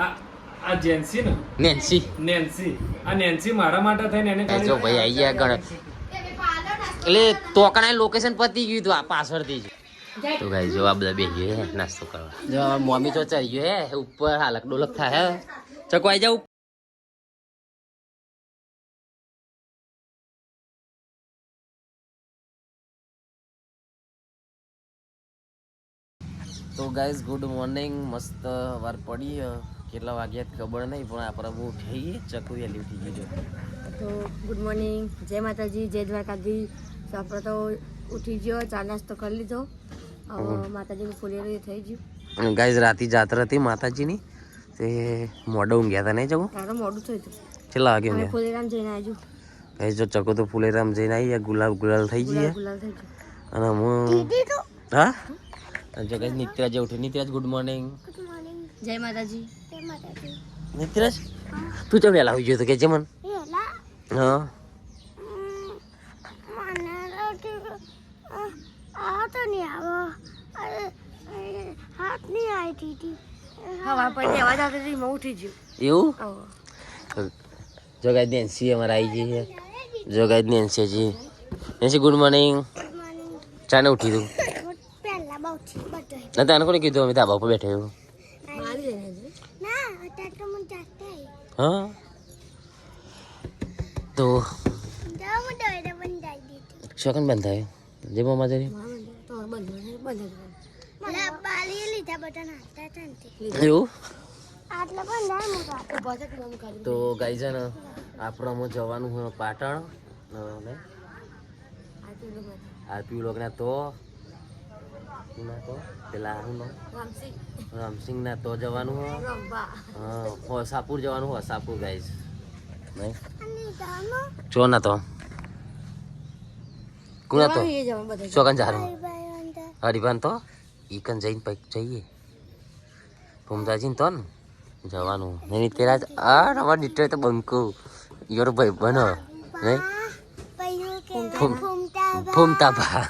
આ જેન્સી ને નેન્સી આ નેન્સી મારા માટે થઈને એને જો ભાઈ આઈ ગયા ગણ એટલે તોકણા લોકેશન પતી ગયું હતું આ પાછળથી જ તો ગાઈસ જો આ બધા બેસી ગયો હે નાસ્તો કરવા જો મમ્મી તો ચડી ગયો હે ઉપર હાલક ડોલક થાય હે ચકો આઈ જાવ તો ગાઈસ ગુડ મોર્નિંગ મસ્ત વાર પડી કેટલા વાગ્યા ખબર નહીં પણ આપણે બહુ ઉઠી ચકુ વહેલી ઉઠી ગઈ તો ગુડ મોર્નિંગ જય માતાજી જય દ્વારકાધી તો આપણે તો ઉઠી ગયો ચા નાસ્તો કરી લીધો માતાજીનું ફુલેરું થઈ ગયું ગાઈસ રાતી જાત્રા હતી માતાજીની તે મોઢું ઊંઘ્યા હતા નહીં જવું તારું મોડું થયું હતું કેટલા વાગે ઊંઘ્યા ફુલેરામ જઈને આવજો ગાઈસ જો ચકો તો ફુલેરામ જઈને આવી ગુલાલ થઈ ગયા ગુલાલ થઈ ગયું અને હું હા જો ગાઈસ નિત્યરાજ ઉઠી નિત્યરાજ ગુડ મોર્નિંગ જય માતાજી નિત્યરાજ તું ચમ વહેલા આવી ગયો તો કે જે મન હા હવા પડી અવાજ આવતી હતી હું ઉઠી ગયો એવું જો ગાઈસ નેન્સી અમારે આવી ગઈ છે જો ગાઈસ નેન્સી ગુડ મોર્નિંગ ચાને ઉઠી તું ના તને કોને કીધું અમે ધાબા ઉપર બેઠે એવું હા તો શોકન બંધ થાય જે મમ્મા જરી એવું તો ગાઈ છે ને આપણે જવાનું હોય પાટણ આરપી લોકોના તો પેલા રામસિંહ ના તો જવાનું હા હોસાપુર જવાનું હોસાપુર ગાઈસ નહીં ચો ના તો કોના તો ચોકન જારું હરિભાન તો ઈકન જઈને પૈક જઈએ ભૂમતાજી તો ને જવાનું નહીં તેરા આ અમાર ડીટર તો બંકો યોર ભાઈ બનો નહીં ફૂમતા ભા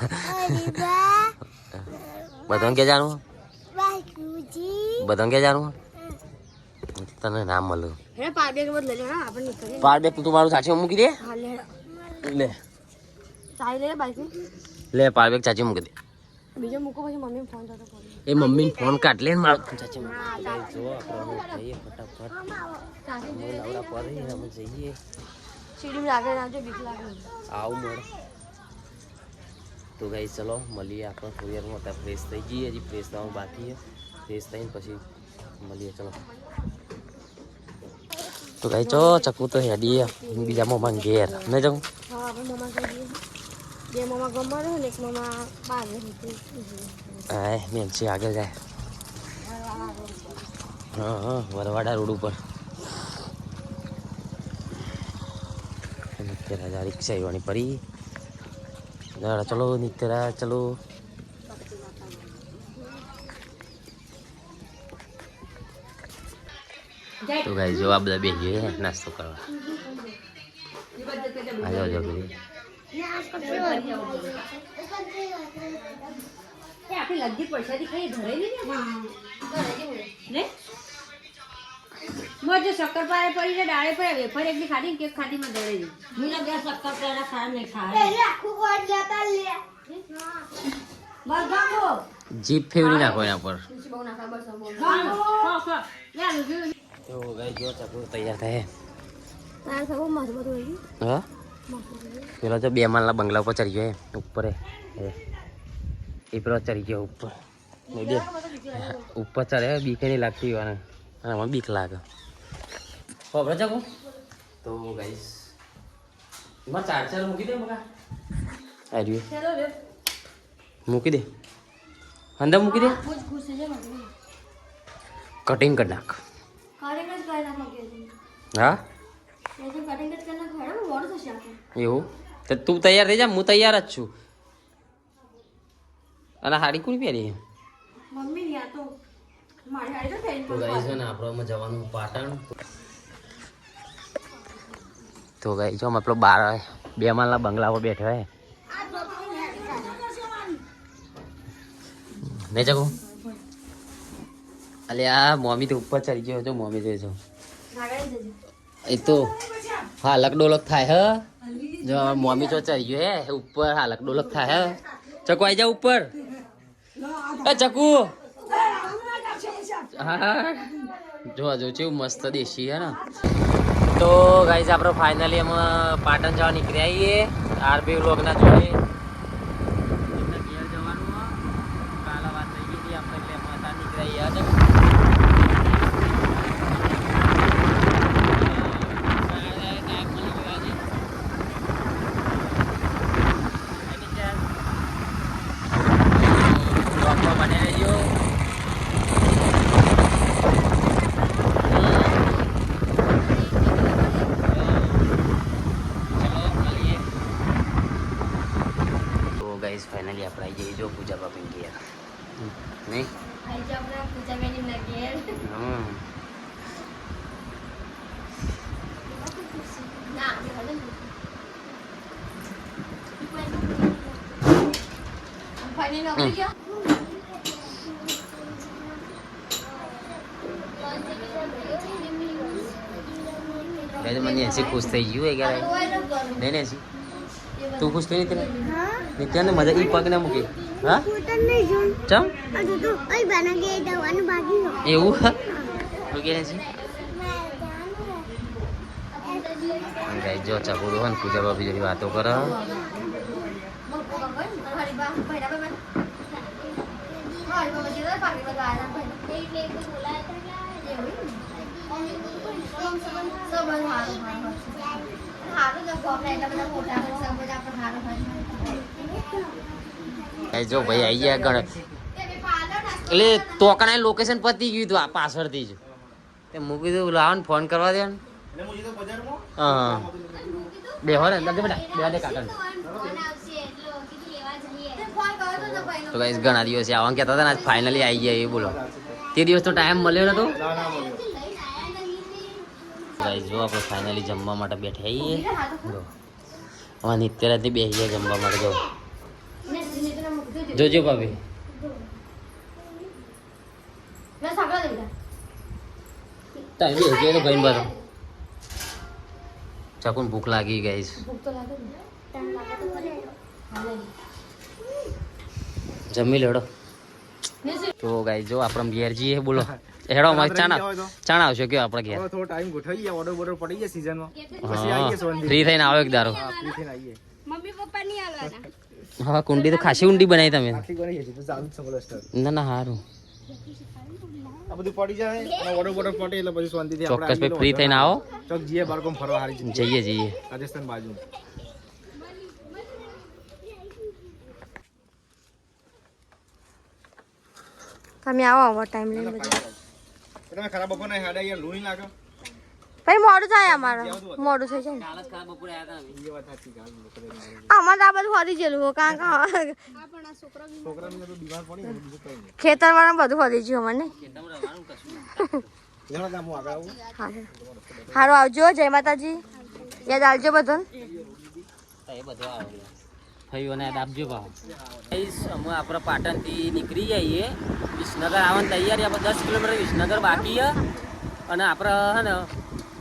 બધાને કે જાણવું બધાને કે જાણવું તને નામ મળ્યું પાર બેગ તું મારું સાચી મૂકી દે લે લે પાર બેગ ચાચી મૂકી દે બીજો મૂકો પછી મમ્મી ફોન થતો એ મમ્મીને ફોન કાઢ લે ને મારું ચાચી મૂકી જો આપણે જઈએ ફટાફટ નવરા પર અમે જઈએ સીડી લાગે આવજો બીક લાગે આવું મળે તો ગાઈસ ચલો મળીએ આપણે થોડી વારમાં અત્યારે ફ્રેશ થઈ જઈએ હજી ફ્રેશ થવાનું બાકી છે ફ્રેશ થઈને પછી મળીએ ચલો તો ગાઈ ચો ચકુ તો હેડીએ બીજા મમ્મા ઘેર ન જાઉં હા આપણે મમ્મા કહીએ બે મમ્મા ગમવા રહે ને એક મમ્મા બહાર હા મેં છે આગળ જાય હા હા વરવાડા રોડ ઉપર અત્યારે રિક્ષા આવવાની પડી ચલો નિત્યરા ચલો તો ગાઈ જો આ બધા બેસી ગયા નાસ્તો કરવા આજો આજો કરી આપણી લગી પૈસાથી ખાઈ ધરેલી ને મોજે શક્કર પારે પડી છે ડાળે પડે વેફર એકલી ખાધી કેક ખાધી માં ધરેલી હું ને બે શક્કર પારા ખા નહીં ખાય એ આખું કોટ જતા લે બસ ગામો જીપ ફેવરી નાખો એના પર બહુ નાખા બસ ગામો તો ગાઈ જો ચકુ તૈયાર થાય તાર સબો મસ્ત બધું રહી હા પેલો તો બે માળના બંગલા ઉપર ચડી ગયો ઉપર એ પેલો ચડી ગયો ઉપર ઉપર ચડે બીક નહીં લાગતી અને મને બીક લાગે ખબર ચકુ તો ગાઈસ એમાં ચાર્જર મૂકી દે બકા આર્યું મૂકી દે અંદર મૂકી દે કટિંગ કરી નાખ હા એવું તો તું તૈયાર થઈ જા હું તૈયાર જ છું અને હાડી કોની પહેરી તો ગાઈસ ને આપણે જવાનું પાટણ તો ગાઈસ જો મતલબ બાર બે માળના બંગલા પર બેઠો હે નહીં જવું અલે આ મમ્મી તો ઉપર ચડી ગયો હતો મમ્મી જોઈ છો એ તો હાલક ડોલક થાય હ જો મમ્મી તો ચડી ગયો હે ઉપર હાલક ડોલક થાય હે ચકુ આવી જા ઉપર એ ચકુ હા જો જો કેવું મસ્ત દેશી હે ને તો ગાઈઝ આપણે ફાઇનલી અમે પાટણ જવા નીકળી આવીએ આરબી વ્લોગના જોડે એમના ઘેર જવાનું કાલે વાત થઈ ગઈ હતી આપણે એટલે અમે ત્યાં નીકળી આવ્યા ફાઇનલી આપણે આવી જઈએ જો પૂજા બાપી ગયા નહીં મને એસી ખુશ થઈ ગયું એ ક્યારે નહીં ને એસી તું ખુશ થઈ નથી નિત્યાને મજા ઈ પગ ના મૂકી હા ચમ એવું મૂકી ને છે જો ચકુ દો ને પૂજા બાપી જેવી વાતો કરે જો ભાઈ આવી ગયા ગણ એટલે તોકણા લોકેશન પતી ગયું હતું આ પાછળથી જ તે મૂકી દઉં લાવો ને ફોન કરવા દે હા બેહો ને બેટા બેહા દે કાકા તો ગાઈસ ઘણા દિવસે આવવાનું કહેતા હતા ને આજ ફાઇનલી આવી ગયા એ બોલો તે દિવસ તો ટાઈમ મળ્યો નતો ગાઈસ જો આપણે ફાઇનલી જમવા માટે બેઠા આવીએ જો હવે નિત્યરાજની બેસી ગયા જમવા માટે જો જોજો ભાભી ટાઈમ બેસી ગયો તો ભાઈ બારો ચાકુન ભૂખ લાગી ગાઈસ જમી લેડો તો ગાઈસ જો આપણે ઘેર જઈએ બોલો હેડો અમારે ચાણા આવશે કયો આપણે ઘેર થોડો ટાઈમ ગોઠવી ગયા ઓર્ડર બોર્ડર પડી ગયા સીઝનમાં ફ્રી થઈને આવો એક દારો ફ્રી થઈને આવીએ મમ્મી પપ્પા નહીં આવવાના હા કુંડી તો ખાસી ઊંડી બનાવી તમે આખી બની છે તો ચાલુ જ સંગલો સ્ટાર ના ના હારું આ બધું પડી જાય અને ઓર્ડર બોર્ડર પડી એટલે પછી શાંતિથી આપણે ચોક્કસ ભાઈ ફ્રી થઈને આવો ચોક જીએ બારકોમ ફરવા હારી જઈએ રાજસ્થાન બાજુ તમે આવો આવો ટાઈમ લઈને બધા તમે ખરાબ બપોરના હાડા યાર લોહી લાગે ભાઈ મોડું થાય અમારું મોડું થઈ જાય કાલ જ ખરાબ બપોરે આવ્યા હતા એ વાત સાચી ગાલ અમારે તો આ બધું ફરી ગયેલું કારણ કે છોકરાને તો બીમાર પડી ને બીજું કઈ નહીં ખેતર વાળા બધું ફરી ગયું અમને ઘણા કામ આગળ આવું સારું આવજો જય માતાજી યાદ આવજો બધું એ બધું આવે ભાઈઓને યાદ આપજો ભાવ અમે આપણે પાટણથી નીકળી જઈએ વિસનગર આવવાની તૈયારી આપણે 10 કિલોમીટર વિસનગર બાકી છે અને આપણે હે ને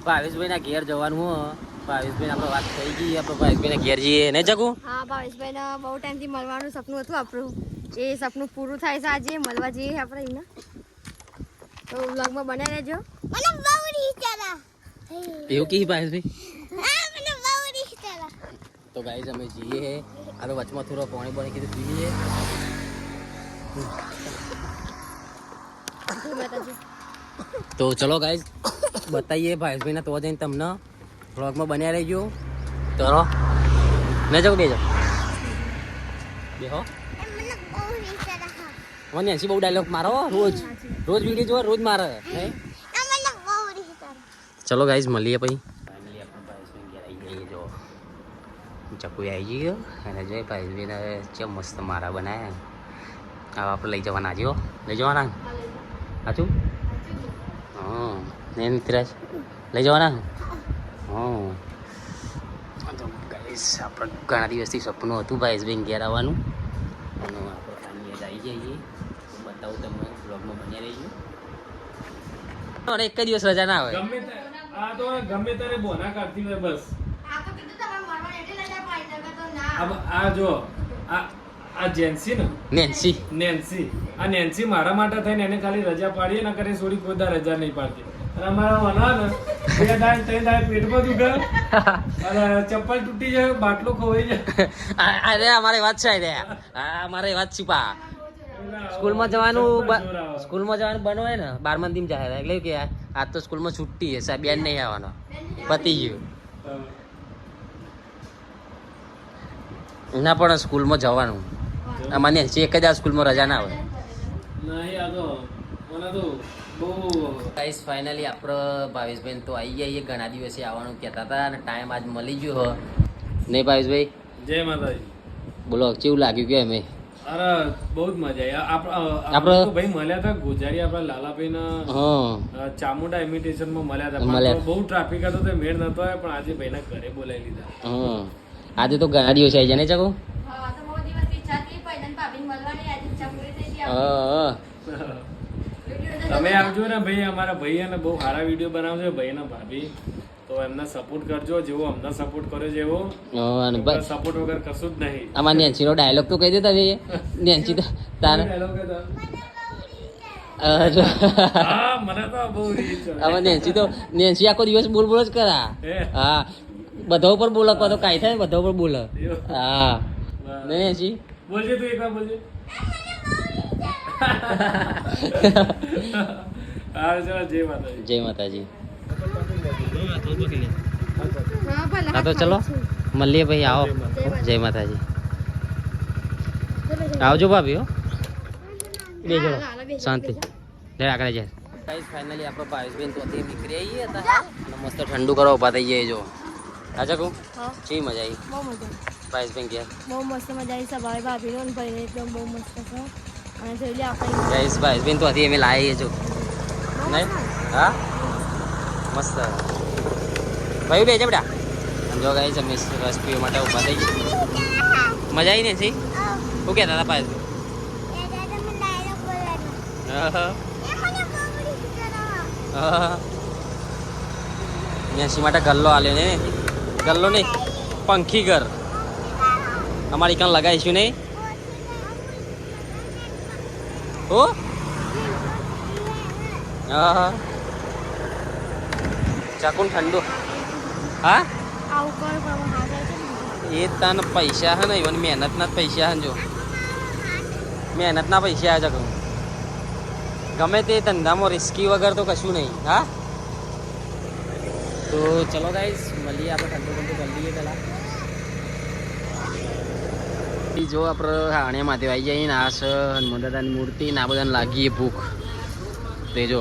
ભાવેશભાઈના ઘેર જવાનું હો ભાવેશભાઈને આપણે વાત થઈ ગઈ આપણે ભાવેશભાઈના ઘેર જઈએ નહીં જગું હા ભાવેશભાઈને બહુ ટાઈમથી મળવાનું સપનું હતું આપણું એ સપનું પૂરું થાય છે આજે મળવા જઈએ આપણે એને તો વ્લોગમાં બનાવી રહેજો એવું કી ભાવેશભાઈ તો ગાઈસ અમે જઈએ આ તો વચમાં થોડો પાણી પાણી કીધું પીએ તો ચલો ગાઈસ બતાવીએ ભાવેશભાઈને તો જઈને તમને વ્લોગમાં બન્યા રહેજો ચલો ન જાઓ બેહો મને હસી બહુ ડાયલોગ મારો રોજ વિડીયો જોવા રોજ મારે ચલો ગાઈસ મળીએ પછી ફાઇનલી આપણે ભાવેશભાઈ ઘેર આવી જઈએ જો ચકુ આવી ગયો અને જો ભાવેશભાઈને ચે મસ્ત મારા બનાવ્યા હવે આપણે લઈ જવાના જો લઈ જવાના સાચું હા ને મિત્રાજ લઈ જવાના હા તો ગાઈસ આપણે ઘણા દિવસથી સપનું હતું ભાવેશભાઈ ઘેર આવવાનું અને આપણે ફાઇનલી આવી જઈએ બતાવું તમને બ્લોગમાં બન્યા રહીશું અને એક જ દિવસ રજા ના હોય. ગમે આ તો ગમે ત્યારે બોના કાઢતી હોય બસ. આ જો આ જેન્સી ને નેન્સી આ નેન્સી મારા માટે થઈને એને ખાલી રજા પાડીએ ને કરે થોડી કોઈ રજા નહીં પાડતી. અને અમારા વના ને 2 દાડ 3 દાડ પેટમાં દુખે અને ચપ્પલ તૂટી જાય બાટલો ખોવાઈ જાય. અરે અમારી વાત છે રે. હા અમારી વાત છીપા. સ્કૂલમાં જવાનું બન હોય ને 12મા દિન જાય એટલે કે આજ તો સ્કૂલમાં છુટ્ટી છે સાહેબ બેન નહીં આવવાનો પતી ગયું ના પણ સ્કૂલમાં જવાનું અમારે એક જ આ સ્કૂલમાં રજા ના હોય. નહીં આ તો મને તો બહુ ગાઈસ ફાઇનલી આપણો ભાવેશભાઈ તો આવી ગયા ઘણા દિવસે આવવાનું કહેતા હતા અને ટાઈમ આજ મળી ગયો હો નહીં ભાવેશભાઈ? જય માતાજી. બોલો કેવું લાગ્યું કે અમે? અરે બહુ જ મજા આવી. આપણે ભાઈ મળ્યા હતા ગુજારી આપણા લાલાભાઈ ના ચામુંડા ઇમિટેશન માં મળ્યા હતા. બહુ ટ્રાફિક હતો તો મેળ નતો આવ્યો પણ આજે ભાઈ ના ઘરે બોલાવી લીધા. આજે તો ઘણા દિવસે આવી જાય ને ચકો. તમે આવજો ને ભાઈ. અમારા ભાઈ અને બહુ સારા વિડીયો બનાવજો ભાઈ ના ભાભી. તો એમને સપોર્ટ કરજો જેવો અમને સપોર્ટ કર્યો છે એવો સપોર્ટ વગર કશું જ નહીં. આમાં નેન્સી નો ડાયલોગ તો કહી દે તમે. નેન્સી તો તારે મને તો બહુ આમાં નેન્સી આખો દિવસ બોલ બોલ જ કરા. હા બધા ઉપર બોલ તો કાઈ થાય બધા ઉપર બોલ. હા નેન્સી બોલજે તું એકવાર બોલજે. હા ચલો જય માતાજી. હા તો ચલો મળીએ ભાઈ. આવો જય માતાજી. આવજો ભાભી હો. બેજો શાંતિ લે આગળ જાય. ગાઈસ ફાઇનલી આપણો ભાવેશભાઈ તો નીકળી આવીએ હતા મસ્ત ઠંડુ કરો ઉભા થઈ જાય જો. આજા કહું ચી મજા આવી? બહુ મજા. ભાવેશભાઈ ગયા બહુ મસ્ત મજા આવી. સવારે ભાભી નો ભાઈ એકદમ બહુ મસ્ત છે. અને જોઈ લે આપણે ગાઈસ ભાવેશભાઈ તો હતી અમે લાવીએ જો નહીં. હા મસ્ત ભાઈ બેજા બેટા. જો ગાઈસ અમે રસ પીવા માટે ઉભા થઈ ગયા. મજા આવી ને સી? શું કહેતા હતા ભાઈ? નેન્સી માટે ગલ્લો આલ્યો ને. ગલ્લો નહીં પંખી ઘર અમારી કાન લગાવીશું નહીં. ઓ હા ચાકુન ઠંડુ. હા એ તને પૈસા હે ને ઇવન મહેનતના જ પૈસા હે જો. મહેનતના પૈસા આ ચાકુ. ગમે તે ધંધામાં રિસ્કી વગર તો કશું નહીં. હા તો ચલો ગાઈસ મળીએ આપણે ઠંડુ કરી લઈએ પેલા. જો આપણે હાણે માથે આવી જઈએ ને આ છે હનુમાન દાદાની મૂર્તિ ને આ બધાને લાગીએ ભૂખ. તે જો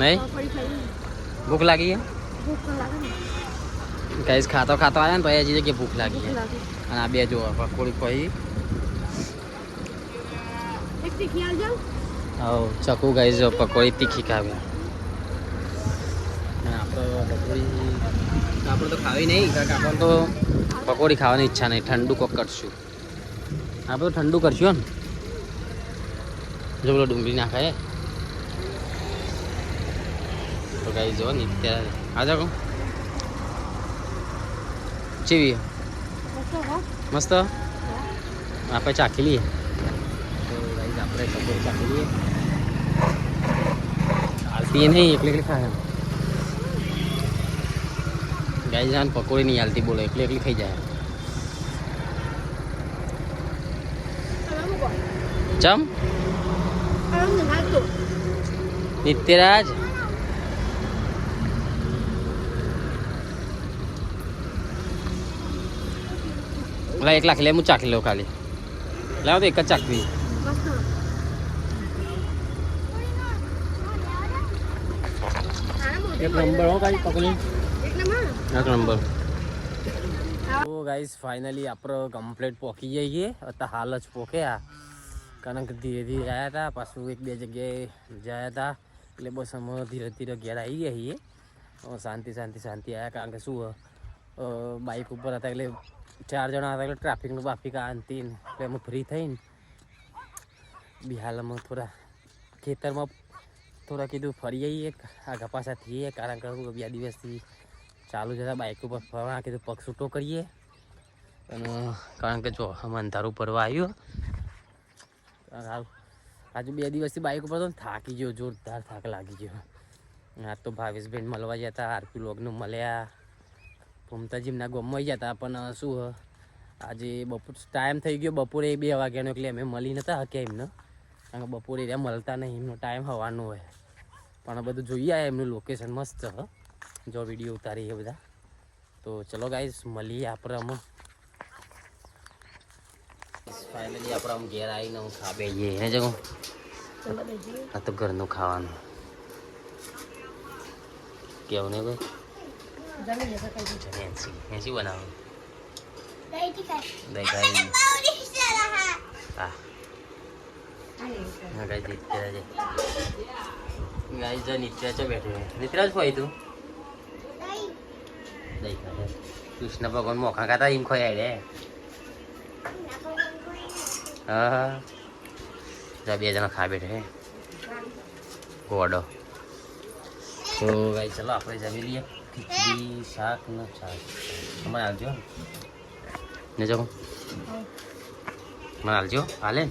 નહીં ભૂખ લાગી ગાઈસ ખાતો આવ્યા ને તો એ જગ્યાએ ભૂખ લાગી અને આ બે જો પકોડી ખોઈ. ચકુ ગાઈસ જો પકોડી તીખી ખાવી. આપણે તો ખાવી નહીં કારણ કે આપણને તો પકોડી ખાવાની ઈચ્છા નહીં. ઠંડુ કોક કરશું આપણે. ઠંડુ કરશું ને જો પેલો ડુંગળી નાખાય તો ગાઈસ જો નિત્ય આજા કહું ચીવી મસ્ત આપણે ચાખી લઈએ. તો ગાઈસ આપણે પકોડી ચાખી લઈએ. હાલતી નહીં એકલી ખાય ગાઈસ. જાન પકોડી નહીં હાલતી બોલો એકલી ખાઈ જાય. ચમ નિત્યરાજ એક લાખ લે હું ચાખી લઉં ખાલી. લાવ તો એક જ ચાખવી. એક નંબર હો ગાઈસ પકોડી એક નંબર. તો ગાઈસ ફાઇનલી આપણે કમ્પ્લીટ પોકી જઈએ. અત્યારે હાલ જ પોક્યા કારણ કે ધીરે ધીરે આવ્યા હતા. પાછું 1-2 જગ્યાએ ગયા હતા એટલે બસ અમે ધીરે ધીરે ઘેર આવી ગયા છીએ. શાંતિ આવ્યા કારણ કે શું બાઇક ઉપર હતા એટલે 4 જણા હતા એટલે ટ્રાફિકનું બાફિક આનતી એટલે અમે ફ્રી થઈને બિહારમાં થોડા ખેતરમાં થોડા કીધું ફરી આવીએ આ કપાસા થઈએ, કારણ કે 2 દિવસથી ચાલુ જતા બાઇક ઉપર ફરવા કીધું પગ છૂટો કરીએ. અને કારણ કે જો અમે અંધારું ફરવા આવ્યું આજુ 2 દિવસથી બાઇક ઉપર તો થાકી ગયો, જોરદાર થાક લાગી ગયો. આજ તો ભાવેશભાઈ મળવા ગયા હતા, આરપી લોગનું મળ્યા, ભૂમતાજીમના ગોમમાં ગયા હતા. પણ શું આજે બપોર ટાઈમ થઈ ગયો, બપોરે 2 વાગ્યાનો, એટલે અમે મળી નતા હક્યા એમને, કારણ કે બપોરે ત્યાં મળતા નહીં, એમનો ટાઈમ હવાનો હોય. પણ બધું જોઈએ આવ્યા, એમનું લોકેશન મસ્ત છે, જો વિડીયો ઉતારી એ બધા. તો ચલો ગાઈસ મળીએ આપણે. અમે ફાઇનલી આપણે આમ ઘેર આવીને હું ખા બેહીએ હે જગો. આ તો ઘરનું ખાવાનું કેવું ને ભાઈ. એસી બનાવે દહીં ખાઈ. હા ગાય જો નીચે છો બેઠે નીતરા જ ખોઈ તું દહીં ખાય. કૃષ્ણ ભગવાન મોખા ખાતા એમ ખોઈ રે. હા 2 જણા ખા બેઠે ગોડો. તો ભાઈ ચલો આપણે જમી લઈએ. ખીચડી શાક ને છાશ અમારે હાલજો ને જો મને હાલજો હાલે.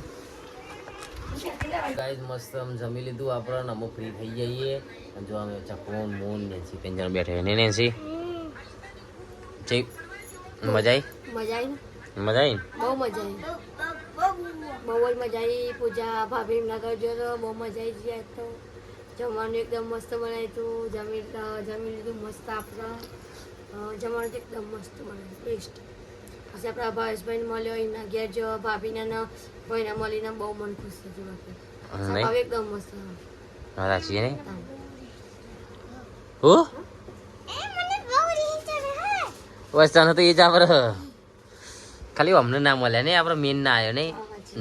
ગાઈસ મસ્ત આમ જમી લીધું આપણે, અમુક ફ્રી થઈ જઈએ. જો અમે ચકમોન મોન નેન્સી 3 જણ બેઠે ને. નેન્સી જઈ મજા આવી? મજા આવી? બહુ મજા આવી, બહુ જ મજા આવી. પૂજા ભાભી એમના ઘર ગયો તો બહુ મજા આવી જાય. તો જમવાનું એકદમ મસ્ત બનાવ્યું હતું, જમી લીધું મસ્ત. આપણે જમવાનું તો એકદમ મસ્ત બનાવ્યું, ટેસ્ટ. પછી આપણા ભાવેશભાઈને મળ્યો, એમના ઘેર જો ભાભીના ભાઈના મળીને બહુ મન ખુશ થયું. બાકી એકદમ મસ્ત રાશિ ને હો વસ્તાનો તો એ જ આપણે ખાલી અમને ના મળ્યા નહીં, આપણે મેન ના આવ્યો નહીં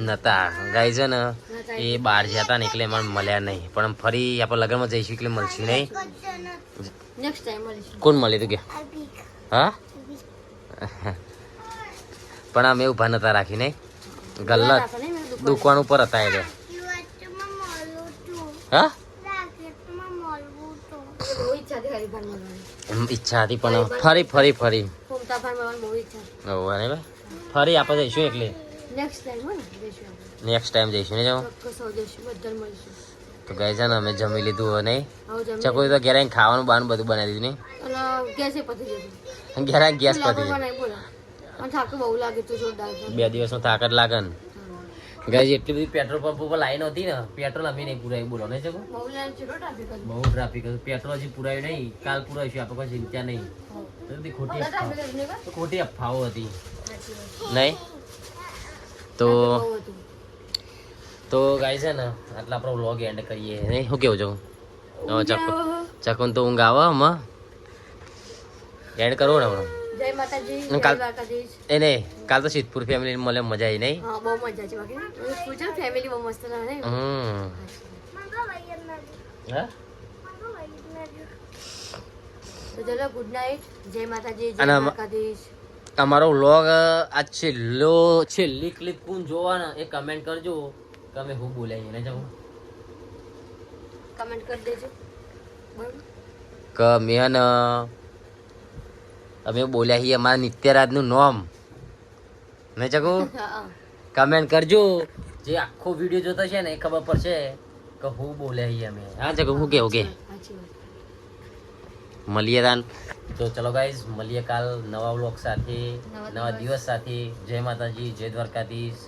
નતા. ગાય છે ને એ બહાર જતા ને એટલે મને મળ્યા નહીં. પણ ફરી આપણે લગ્નમાં જઈશું એટલે મળશું નહીં. નેક્સ્ટ ટાઈમ મળીશું. કોણ મળે તું કે? હા પણ અમે ઉભા નતા રાખી નહીં, ગલ્લા દુકાન ઉપર હતા એટલે. હા ઈચ્છા હતી પણ ફરી ફરી આપણે જઈશું એટલે નેક્સ્ટ ટાઈમ જઈશું ને. જાઓ તો ગઈ છે ને અમે જમી લીધું નહીં. ચકોઈ તો ઘેર ખાવાનું બાનું બધું બનાવી દીધું નહીં. ઘેર ગેસ પતી જાય. 2 દિવસનો થાક જ લાગે ને. ગાઈસ એટલી બધી પેટ્રોલ પંપ ઉપર લાઈન હતી ને, પેટ્રોલ અમે નહીં પુરાવી. બોલો નહીં ચકો બહુ ટ્રાફિક હતું. પેટ્રોલ હજી પુરાવ્યું નહીં, કાલ પુરાવીશું. આપણે કોઈ ચિંતા નહીં. ખોટી અફવાઓ હતી નહીં. તો ગાય છે ને આટલા આપણો વ્લોગ એન્ડ કરીએ નહીં. શું કેવું છું? ચકોન તો ઊંઘ આવે આમાં એન્ડ કરવો ને હમણાં. જય માતાજી, જય દ્વારકાધીશ. એને કાલ તો સિદ્ધપુર ફેમિલી મળે મજા આવી નહીં? હા બહુ મજા છે. બાકી ફ્યુચર ફેમિલી બહુ મસ્ત રહે ને. હા તો ચલો ગુડ નાઇટ, જય માતાજી, જય દ્વારકાધીશ. અમારો વ્લોગ આ છેલ્લી ક્લિપ કોણ જોવાના એ કમેન્ટ કરજો કે અમે હું બોલ્યા એને જાઉં કમેન્ટ કરી દેજો બરાબર કે મેં અમે બોલ્યા છીએ અમારા નિત્યરાજનું નામ નહીં ચકુ? કમેન્ટ કરજો. જે આખો વિડીયો જોતો છે ને એ ખબર પડશે કે હું બોલ્યા છીએ અમે. હા ચકુ હું કેવું કે મળીએ તાન. તો ચલો ગાઈઝ મળીએ કાલ નવા વ્લોગ સાથે, નવા દિવસ સાથે. જય માતાજી, જય દ્વારકાધીશ.